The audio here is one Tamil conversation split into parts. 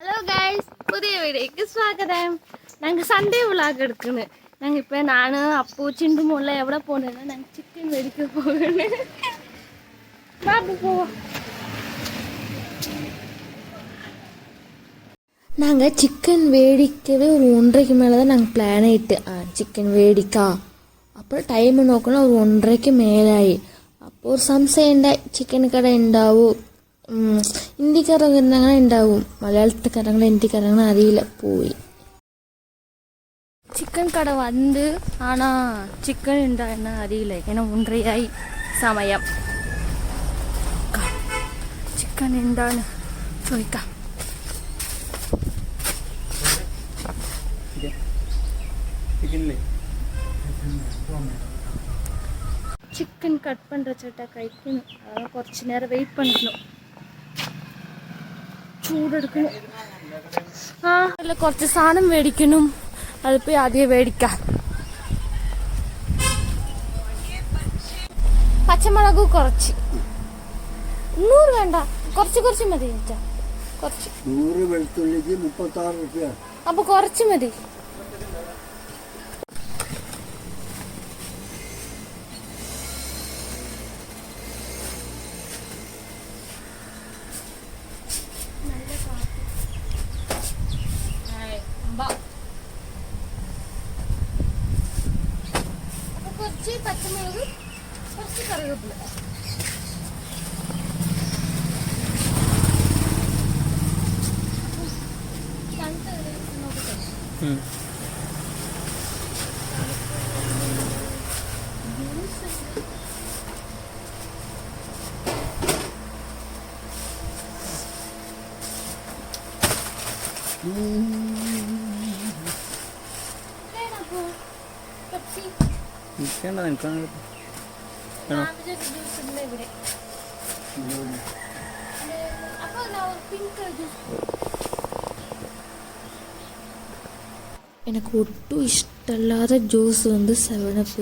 ഹലോ ഗൈസ്, പുതിയ വീഡിയോക്ക് സ്വാഗതം. ഞങ്ങൾക്ക് സൺഡേ വ്ളോഗ് എടുക്കുന്നു. ഞങ്ങൾ ഇപ്പോൾ ഞാൻ അപ്പു ചിണ്ടുമുള്ള എവിടെ പോകുന്നത്? ഞങ്ങൾ ചിക്കൻ മേടിക്കാൻ പോകുന്നു. ബാബു പോവാ. நாங்கள் சிக்கன் வேடிக்கவே ஒரு 1:30க்கு மேலே தான் நாங்கள் பிளான் ஆகிட்டு சிக்கன் வேடிக்கா. அப்புறம் டைம் നോക്കണം ഒരു 1:30ക്ക് മേലായി. അപ്പോൾ ഒരു സംശയം ഉണ്ടായി, ചിക്കൻ കട ഉണ്ടാവും, ഹിന്ദിക്കാരൊക്കെ അങ്ങനെ ഉണ്ടാവും, മലയാളത്തിക്കാരങ്ങൾ ഹിന്ദിക്കാരങ്ങൾ അറിയില്ല. പോയി ചിക്കൻ കട വന്ന് ആണാ ചിക്കൻ ഉണ്ടായെന്ന് അറിയില്ല. ഇങ്ങനെ 1:30 സമയം. ചിക്കൻ എന്താണ് ചോദിക്കാം. ചിക്കൻ കട്ട് பண்ணுற ചേട്ടാ കഴിക്കണം. അതാണ് കുറച്ച് നേരം വെയിറ്റ് பண்ணணும். ചൂടെടുക്കണം. അല്ല കുറച്ച് സാധനം മേടിക്കണം. അതിപ്പോൾ ആദ്യം മേടിക്കാം. പച്ചമുളക് കുറച്ച് 100 വേണ്ട, കുറച്ച് മതി ചേട്ടാ. കുറച്ച് 100 വെളുത്തുള്ളിക്ക് 36 രൂപ. അപ്പോൾ കുറച്ച് മതി. കുറച്ച് പച്ചമുളക്, കുറച്ച് കറിവേപ്പില. எனக்கு ஒட்டும் இஷ்டமில்லாத ஜூஸ் வந்து 7up.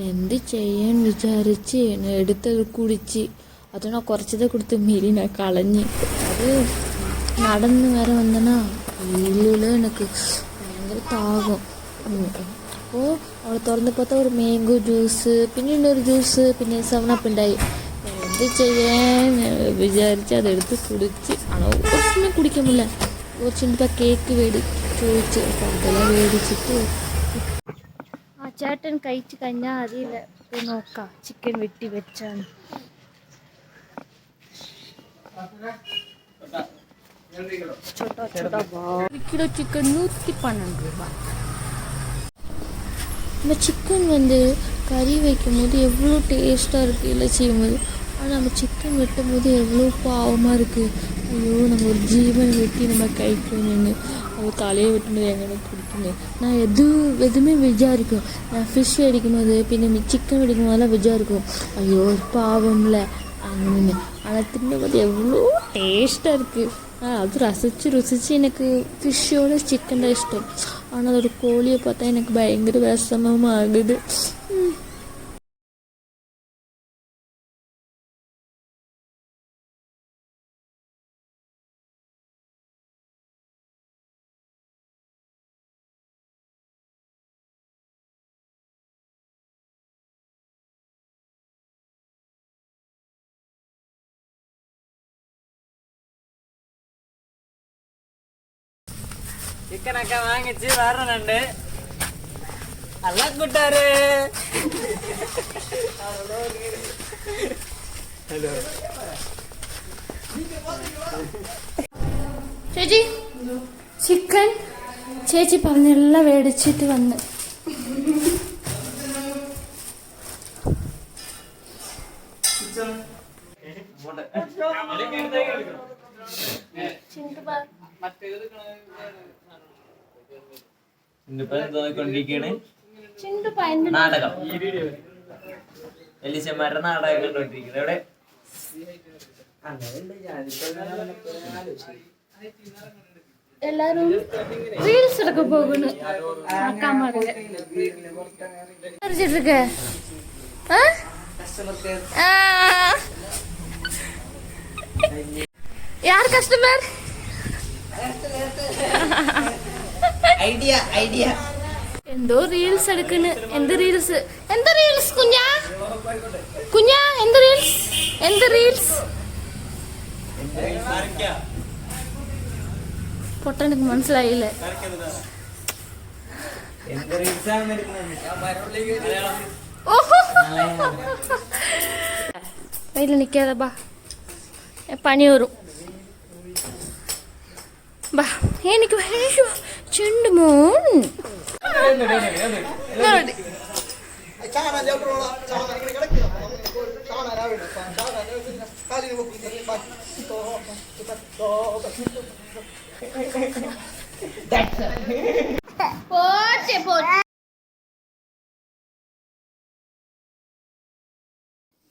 എന്ത് ചെയ്യാൻ വിചാരിച്ച് എന്നെ എടുത്തത് കുടിച്ച്. അത് ഞാൻ കുറച്ചതേ കൊടുത്ത് മീരി ഞാൻ കളഞ്ഞ്. അത് നടന്ന് വരെ വന്നനാ വെയിലിൽ എനിക്ക് ഭയങ്കര താകം. അപ്പോൾ അവൾ തുറന്ന് பார்த்தா ഒരു മാംഗോ ജ്യൂസ്, പിന്നെ ഒരു ജ്യൂസ്, പിന്നെ 7up ഉണ്ടായി. എന്ത് ചെയ്യാൻ വിചാരിച്ച് അതെടുത്ത് കുടിച്ച്. ഒന്നും കുടിക്കാൻ പറ്റില്ല. കുറച്ചുണ്ട് കേക്ക് ചോദിച്ച് അതെല്ലാം മേടിച്ചിട്ട് ആ ചേട്ടൻ കഴിച്ച് കഴിഞ്ഞാൽ അറിയില്ല. പോയി നോക്കാം ചിക്കൻ വെട്ടി വെച്ചാണ്. കിലോ ചിക്കൻ 112 രൂപ. நம்ம சிக்கன் வந்து கறி வைக்கும் போது எவ்வளோ டேஸ்ட்டாக இருக்குது இல்லை செய்யும்போது. ஆனால் நம்ம சிக்கன் வெட்டும் போது எவ்வளோ பாவமாக இருக்குது. ஐயோ, நம்ம ஒரு ஜீவன் வெட்டி நம்ம കഴിக்கணும்னு. அது தலையை வெட்டுனது எங்கே பிடிக்குங்க. நான் எதுவுமே வெஜ்ஜாக இருக்கும். நான் ஃபிஷ் வெடிக்கும்போது പിന്നെ சிக்கன் வெடிக்கும் போதெல்லாம் வெஜ்ஜாக இருக்கும். ஐயோ பாவம்ல അങ്ങനെ. ஆனால் தின்னும்போது எவ்வளோ டேஸ்ட்டாக இருக்குது. அது ருசிச்சு எனக்கு ஃபிஷ்ஷோட சிக்கன் தான் இஷ்டம். ஆனால் அதோட கோழியை பார்த்தா எனக்கு பயங்கர விஷமமாகுது. ചിക്കനൊക്കെ വാങ്ങിച്ച് വരണുണ്ട്. അല്ല കൂട്ടാര്, ഹലോ ചേച്ചി, ചിക്കൻ ചേച്ചി പറഞ്ഞെല്ലാം മേടിച്ചിട്ട് വന്ന്. നാടകം എലിശന്മാരുടെ നാടകം കണ്ടോണ്ടിരിക്കുന്നത്. എവിടെ എല്ലാരും റീൽസ് എടുക്ക പോകുന്നു. யார் கஸ்டமர்? ഐഡിയ ഐഡിയ എന്തോ റീൽസ് എടുക്കുന്നു. എന്ത് റീൽസ്? എന്ത് റീൽസ് കുഞ്ഞാ? കുഞ്ഞാ എന്ത് റീൽസ്? എന്ത് റീൽസ്? പൊട്ട എനിക്ക് മനസ്സിലായില്ലേ? വെയിൽ നിൽക്കാതെ ബാ, പനി വരും. ബാ എനിക്ക് ചെണ്ട് മോൻ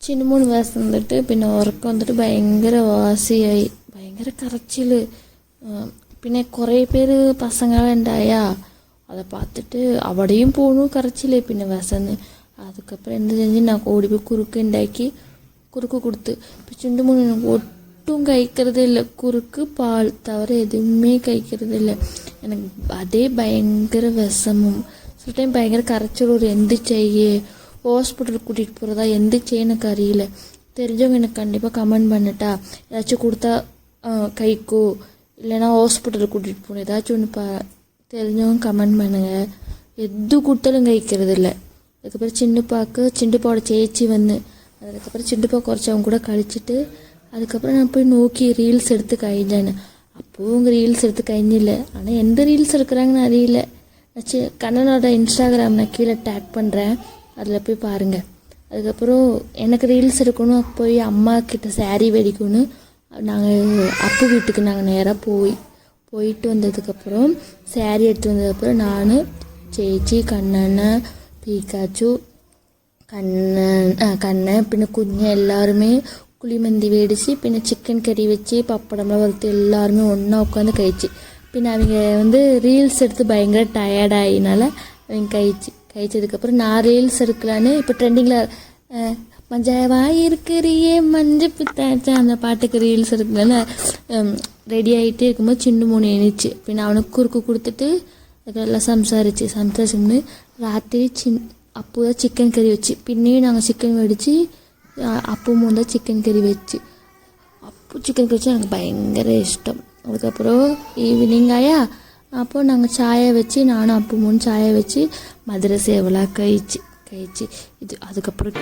ചിന്നുമൂന്ന് വയസ്സ് വന്നിട്ട് പിന്നെ ഉറക്കം വന്നിട്ട് ഭയങ്കര വാസിയായി, ഭയങ്കര കരച്ചിൽ. പിന്നെ കുറേ പേര് பசங்களுണ്ടായ அதை பார்த்துட்டு அവിടെயும் போகணும் கரைச்சிலே. பின்ன விசன்னு அதுக்கப்புறம் என்ன செஞ்சு நான் ஓடி போய் குறுக்கு உண்டாக்கி குறுக்கு கொடுத்து. இப்போ சிண்டு மூணு எனக்கு ஒட்டும் கைக்கிறதே இல்லை, குறுக்கு பால் தவிர எதுவுமே கைக்கிறது இல்லை. எனக்கு அதே பயங்கர விஷமும், சில டைம் பயங்கர கரைச்சல். ஒரு எந்த செய்ய ஹாஸ்பிட்டலுக்கு கூட்டிகிட்டு போகிறதா எந்த செய்ய எனக்கு அறியல. தெரிஞ்சவங்க எனக்கு கண்டிப்பாக கமெண்ட் பண்ணிட்டா, ஏதாச்சும் கொடுத்தா கைக்கோ இல்லைனா ஹாஸ்பிட்டலுக்கு கூட்டிகிட்டு போகணும் ஏதாச்சும் ஒன்று தெரிஞ்சவங்க கமெண்ட் பண்ணுங்கள். எது கொடுத்தாலும் கைக்கிறது இல்லை. அதுக்கப்புறம் சிண்டுப்பாவோட சேச்சி வந்து அதுக்கப்புறம் சிண்டுப்பா குறைச்சவங்க கூட கழிச்சிட்டு அதுக்கப்புறம் நான் போய் நோக்கி ரீல்ஸ் எடுத்து கழிஞ்சேன்னு. அப்போது உங்கள் ரீல்ஸ் எடுத்து கழிஞ்சில்லை. ஆனால் எந்த ரீல்ஸ் எடுக்கிறாங்கன்னு அறியல. கண்ணனோட இன்ஸ்டாகிராம் நான் கீழே டேக் பண்ணுறேன், அதில் போய் பாருங்கள். அதுக்கப்புறம் எனக்கு ரீல்ஸ் எடுக்கணும், போய் அம்மா கிட்ட சாரீ வெடிக்கணும். நாங்கள் அப்பு வீட்டுக்கு நாங்கள் நேராக போயிட்டு வந்ததுக்கப்புறம் சாரீ எடுத்து வந்ததுக்கப்புறம் நான் ചേച്ചി കണ്ണന് പീക്കാച്ചു കണ്ണൻ പിന്നെ കുഞ്ഞ് எல்லாருமே குழிமந்தி வேடிச்சு, பின்ன சிக்கன் கறி வச்சு பப்படம்லாம் வறுத்து எல்லாருமே ஒன்றா உட்காந்து கழிச்சு. பின்ன அவங்க வந்து ரீல்ஸ் எடுத்து பயங்கர டயர்டாயினால அவங்க கழிச்சதுக்கப்புறம் நான் ரீல்ஸ் எடுக்கலான்னு இப்போ ட்ரெண்டிங்கில் மஞ்சவாய் இருக்கிறியே மஞ்ச பித்தாச்சா அந்த பாட்டுக்கு ரீல்ஸ் எடுக்கலான்னு ரெடி ஆகிட்டே இருக்கும்போது சின்ன மூணு எணிச்சு. பின்ன அவனுக்கு குறுக்கு கொடுத்துட்டு அதெல்லாம் சம்சாரிச்சுன்னு ராத்திரி அப்போ தான் சிக்கன் கறி வச்சு பின்னையும் நாங்கள் சிக்கன் வெடித்து அப்பவும் தான் சிக்கன் கறி வச்சு சிக்கன் கறி வச்சு எனக்கு பயங்கர இஷ்டம். அதுக்கப்புறம் ஈவினிங் ஆயா அப்போது நாங்கள் சாயை வச்சு நானும் அப்பவும் சாயை வச்சு மதுரை சேவலாக கழிச்சு இது. அதுக்கப்புறம்